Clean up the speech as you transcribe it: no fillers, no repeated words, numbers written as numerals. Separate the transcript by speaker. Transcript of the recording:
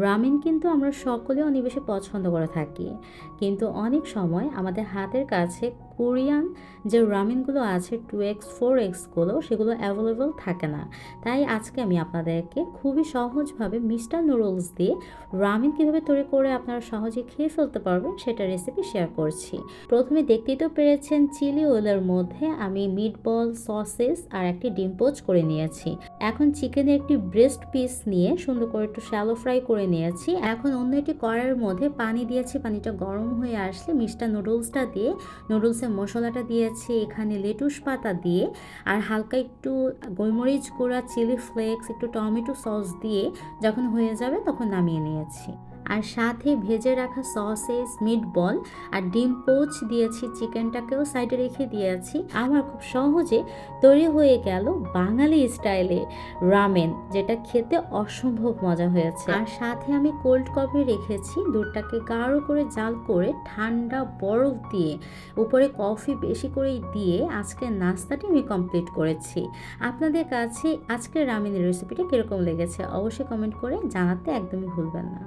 Speaker 1: Ramen কিন্তু আমরা সকলে অনেক বেশি পছন্দ করে থাকি, কিন্তু অনেক সময় আমাদের হাতের কাছে কোরিয়ান যে রামেনগুলো আছে 2x 4xগুলো সেগুলো অ্যাভেলেবল থাকে না। তাই আজকে আমি আপনাদেরকে খুবই সহজভাবে মিস্টার নুডলস দিয়ে রামেন কীভাবে তৈরি করে আপনারা সহজে খেয়ে ফেলতে পারবেন সেটা রেসিপি শেয়ার করছি। প্রথমে দেখতেই তো পেরেছেন চিলি ওয়েলের মধ্যে আমি মিট বল, সসেস আর একটি ডিম পোচ করে নিয়েছি। এখন চিকেনের একটি ব্রেস্ট পিস নিয়ে সুন্দর করে একটু শ্যালো ফ্রাই করে নিয়েছি। এখন অন্য একটি কড়াইয়ের মধ্যে পানি দিয়েছি, পানিটা গরম হয়ে আসলে মিস্টার নুডলসটা দিয়ে নুডলসের মশলাটা দিয়েছি, এখানে লেটুস পাতা দিয়ে আর হালকা একটু গোলমরিচ গুঁড়া, চিলি ফ্লেক্স, একটু টমেটো সস দিয়ে যখন হয়ে যাবে তখন নামিয়ে নিয়েছি। আর সাথে ভেজে রাখা সসেস, মিট বল আর ডিম পোচ দিয়েছি, চিকেনটাকেও সাইডে রেখে দিয়েছি। আমার খুব সহজে তৈরি হয়ে গেল বাঙালি স্টাইলে রামেন, যেটা খেতে অসম্ভব মজা হয়েছে। আর সাথে আমি কোল্ড কফি রেখেছি, দুধটাকে গাঢ় করে জাল করে ঠান্ডা বরফ দিয়ে উপরে কফি বেশি করে দিয়ে আজকের নাস্তাটি আমি কমপ্লিট করেছি। আপনাদের কাছে আজকের রামেনের রেসিপিটা কীরকম লেগেছে অবশ্যই কমেন্ট করে জানাতে একদমই ভুলবেন না।